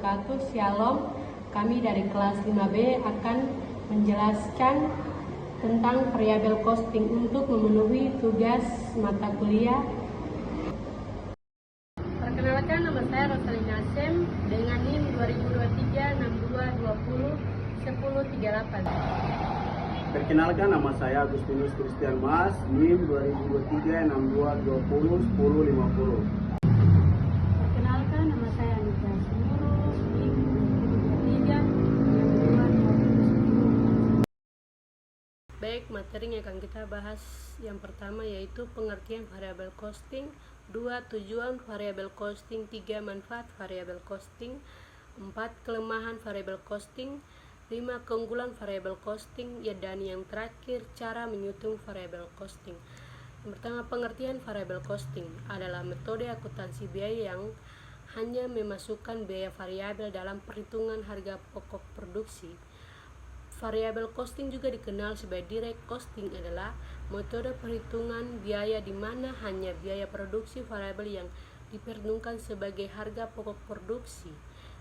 wabarakatuh. Shalom. Kami dari kelas 5B akan menjelaskan tentang variabel costing untuk memenuhi tugas mata kuliah. Perkenalkan, nama saya Rosalina Asem dengan NIM 2023-6220-1038. Perkenalkan, nama saya Agustinus Christian Mas, NIM 2023-6220-1050. Perkenalkan, nama saya Anita Sumuro, NIM 2023-6220-10. Baik, materi yang akan kita bahas yang pertama yaitu pengertian variabel costing, 2. Tujuan variabel costing, 3. Manfaat variabel costing, 4. Kelemahan variabel costing, 5. Keunggulan variabel costing, dan yang terakhir cara menghitung variabel costing. Yang pertama, pengertian variabel costing adalah metode akuntansi biaya yang hanya memasukkan biaya variabel dalam perhitungan harga pokok produksi. Variabel costing juga dikenal sebagai direct costing adalah metode perhitungan biaya di mana hanya biaya produksi variabel yang diperhitungkan sebagai harga pokok produksi.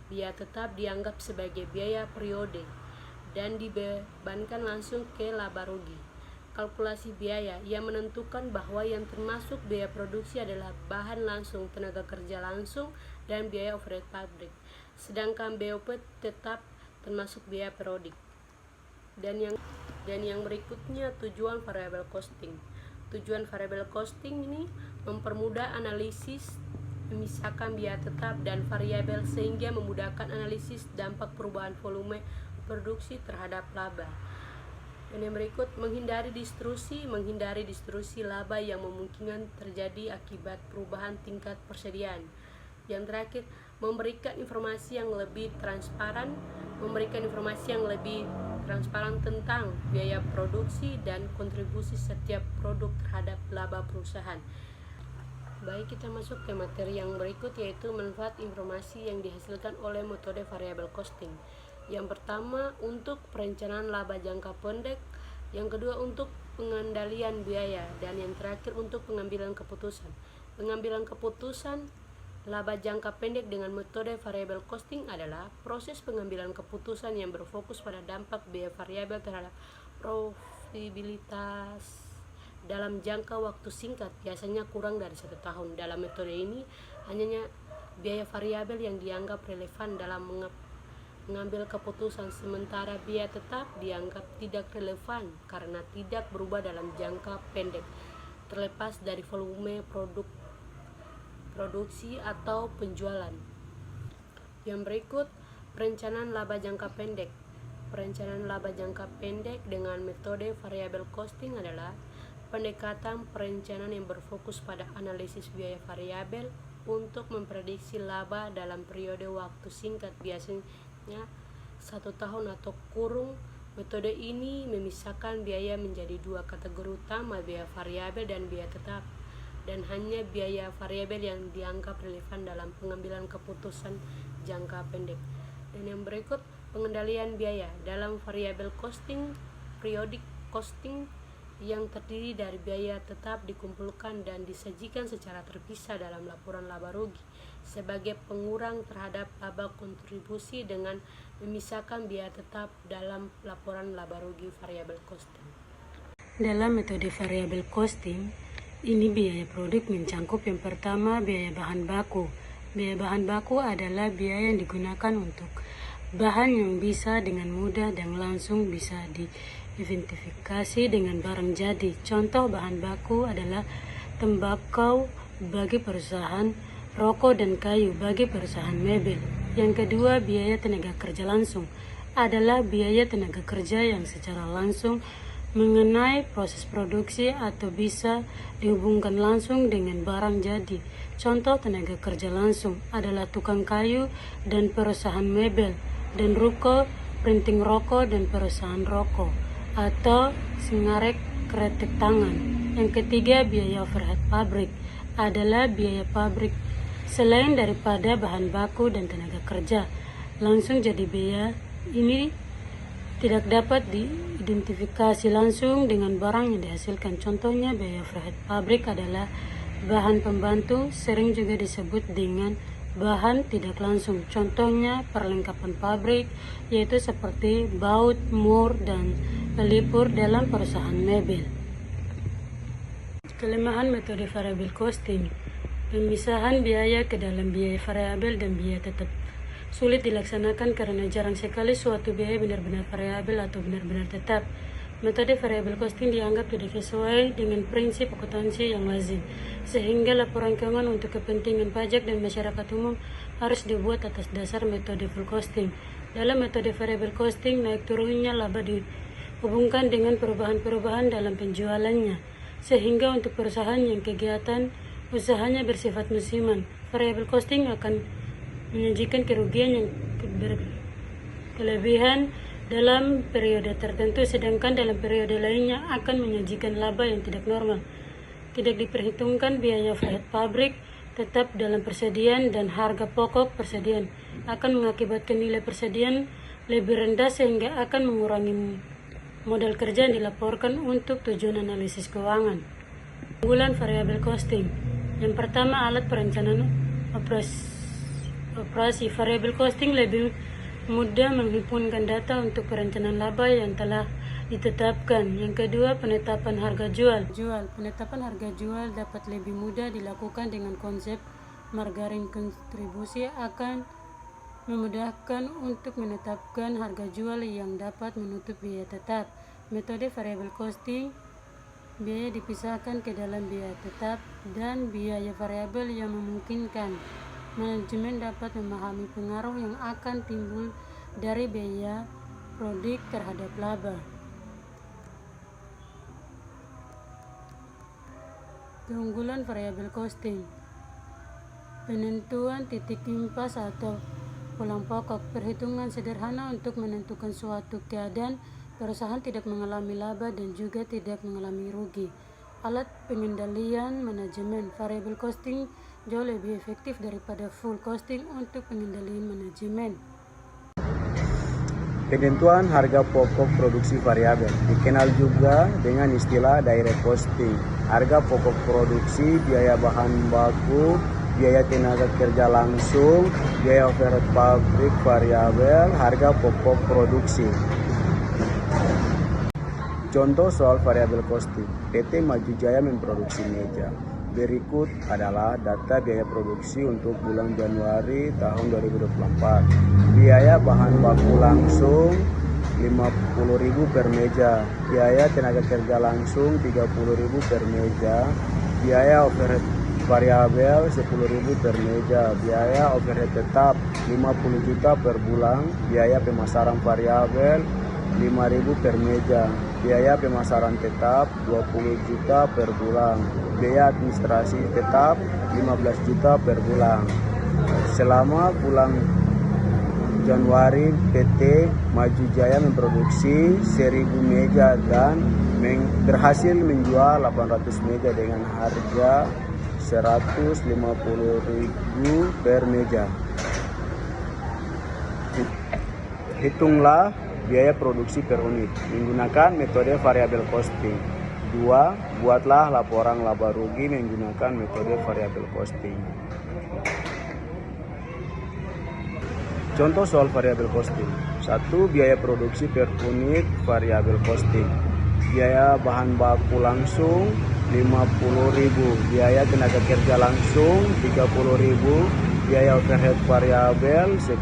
Biaya tetap dianggap sebagai biaya periode dan dibebankan langsung ke laba rugi. Kalkulasi biaya yang menentukan bahwa yang termasuk biaya produksi adalah bahan langsung, tenaga kerja langsung, dan biaya overhead pabrik. Sedangkan BOP tetap termasuk biaya periodik. Dan yang berikutnya, tujuan variabel costing. Tujuan variabel costing ini mempermudah analisis memisahkan biaya tetap dan variabel sehingga memudahkan analisis dampak perubahan volume produksi terhadap laba. Dan yang berikut, menghindari distorsi laba yang memungkinkan terjadi akibat perubahan tingkat persediaan. Yang terakhir, memberikan informasi yang lebih transparan tentang biaya produksi dan kontribusi setiap produk terhadap laba perusahaan. Baik, kita masuk ke materi yang berikut yaitu manfaat informasi yang dihasilkan oleh metode variabel costing. Yang pertama, untuk perencanaan laba jangka pendek, yang kedua untuk pengendalian biaya, dan yang terakhir untuk pengambilan keputusan. Pengambilan keputusan laba jangka pendek dengan metode variabel costing adalah proses pengambilan keputusan yang berfokus pada dampak biaya variabel terhadap profitabilitas dalam jangka waktu singkat, biasanya kurang dari 1 tahun. Dalam metode ini, hanya biaya variabel yang dianggap relevan dalam mengambil keputusan, sementara biaya tetap dianggap tidak relevan karena tidak berubah dalam jangka pendek, terlepas dari volume produksi atau penjualan. Yang berikut, perencanaan laba jangka pendek. Perencanaan laba jangka pendek dengan metode variabel costing adalah pendekatan perencanaan yang berfokus pada analisis biaya variabel untuk memprediksi laba dalam periode waktu singkat, biasanya 1 tahun atau kurung. Metode ini memisahkan biaya menjadi 2 kategori utama, biaya variabel dan biaya tetap, dan hanya biaya variabel yang dianggap relevan dalam pengambilan keputusan jangka pendek. Dan yang berikut, pengendalian biaya. Dalam variabel costing, periodic costing yang terdiri dari biaya tetap dikumpulkan dan disajikan secara terpisah dalam laporan laba rugi sebagai pengurang terhadap laba kontribusi dengan memisahkan biaya tetap dalam laporan laba rugi variabel costing. Dalam metode variabel costing, ini biaya produk mencakup yang pertama biaya bahan baku. Biaya bahan baku adalah biaya yang digunakan untuk bahan yang bisa dengan mudah dan langsung bisa diidentifikasi dengan barang jadi. Contoh bahan baku adalah tembakau bagi perusahaan, rokok dan kayu bagi perusahaan mebel. Yang kedua, biaya tenaga kerja langsung adalah biaya tenaga kerja yang secara langsung mengenai proses produksi atau bisa dihubungkan langsung dengan barang jadi. Contoh tenaga kerja langsung adalah tukang kayu dan perusahaan mebel, dan ruko, printing rokok dan perusahaan rokok, atau singarek kretek tangan. Yang ketiga, biaya overhead pabrik adalah biaya pabrik selain daripada bahan baku dan tenaga kerja langsung jadi biaya ini tidak dapat diidentifikasi langsung dengan barang yang dihasilkan. Contohnya, biaya overhead pabrik adalah bahan pembantu, sering juga disebut dengan bahan tidak langsung. Contohnya perlengkapan pabrik, yaitu seperti baut, mur, dan pelipur dalam perusahaan mebel. Kelemahan metode variable costing. Pemisahan biaya ke dalam biaya variabel dan biaya tetap sulit dilaksanakan karena jarang sekali suatu biaya benar-benar variabel atau benar-benar tetap. Metode variable costing dianggap tidak sesuai dengan prinsip akuntansi yang lazim, sehingga laporan keuangan untuk kepentingan pajak dan masyarakat umum harus dibuat atas dasar metode full costing. Dalam metode variable costing, naik turunnya laba dihubungkan dengan perubahan-perubahan dalam penjualannya, sehingga untuk perusahaan yang kegiatan usahanya bersifat musiman, variable costing akan menyajikan kerugian yang berkelebihan dalam periode tertentu, sedangkan dalam periode lainnya akan menyajikan laba yang tidak normal. Tidak diperhitungkan biaya overhead pabrik tetap dalam persediaan dan harga pokok persediaan akan mengakibatkan nilai persediaan lebih rendah sehingga akan mengurangi modal kerja yang dilaporkan untuk tujuan analisis keuangan. Keunggulan variable costing. Yang pertama, alat perencanaan operasi. Variable costing lebih mudah menghimpunkan data untuk perencanaan laba yang telah ditetapkan. Yang kedua, penetapan harga jual. Penetapan harga jual dapat lebih mudah dilakukan dengan konsep margarin kontribusi akan memudahkan untuk menetapkan harga jual yang dapat menutup biaya tetap. Metode variable costing, biaya dipisahkan ke dalam biaya tetap dan biaya variabel yang memungkinkan manajemen dapat memahami pengaruh yang akan timbul dari biaya produk terhadap laba. Keunggulan variable costing. Penentuan titik impas atau pulang pokok. Perhitungan sederhana untuk menentukan suatu keadaan perusahaan tidak mengalami laba dan juga tidak mengalami rugi. Alat pengendalian manajemen. Variable costing jauh lebih efektif daripada full costing untuk pengendalian manajemen. Penentuan harga pokok produksi variabel dikenal juga dengan istilah direct costing. Harga pokok produksi, biaya bahan baku, biaya tenaga kerja langsung, biaya overhead pabrik variabel, harga pokok produksi. Contoh soal variable costing. PT Maju Jaya memproduksi meja. Berikut adalah data biaya produksi untuk bulan Januari tahun 2024. Biaya bahan baku langsung 50.000 per meja, biaya tenaga kerja langsung 30.000 per meja, biaya overhead variabel 10.000 per meja, biaya overhead tetap 50 juta per bulan, biaya pemasaran variabel 5.000 per meja, biaya pemasaran tetap 20 juta per bulan, biaya administrasi tetap 15 juta per bulan. Selama bulan Januari, PT Maju Jaya memproduksi 1.000 meja dan berhasil menjual 800 meja dengan harga 150.000 per meja. Hitunglah biaya produksi per unit menggunakan metode variable costing. 2. Buatlah laporan laba rugi menggunakan metode variable costing. Contoh soal variable costing. 1. Biaya produksi per unit variable costing. Biaya bahan baku langsung 50.000, biaya tenaga kerja langsung 30.000, biaya overhead variabel 10.000.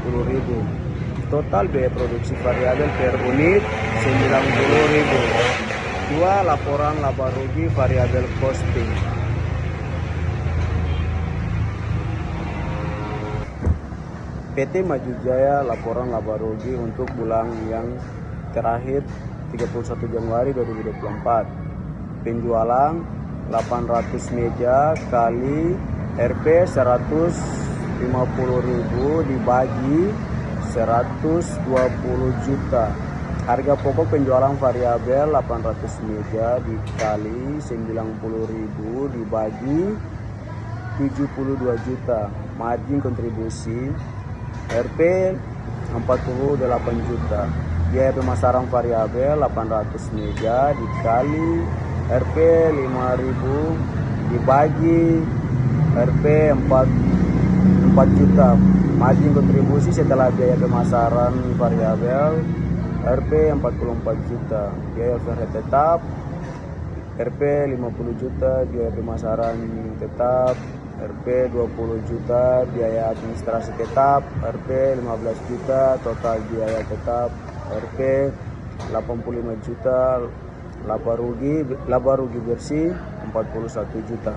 Total biaya produksi variabel per unit 90.000. 2. Laporan laba rugi variable costing. PT Maju Jaya laporan laba rugi untuk bulan yang terakhir 31 Januari 2024. Penjualan 800 meja kali Rp 150.000 dibagi 120 juta. Harga pokok penjualan variabel 800 meja dikali 90.000 dibagi 72 juta. Margin kontribusi Rp 48 juta. Biaya pemasaran variabel 800 meja dikali Rp 5.000 dibagi Rp 48 juta. Margin kontribusi setelah biaya pemasaran variabel RP 44 juta. Biaya overhead tetap RP 50 juta, biaya pemasaran tetap RP 20 juta, biaya administrasi tetap RP 15 juta, total biaya tetap RP 85 juta, laba rugi bersih 41 juta.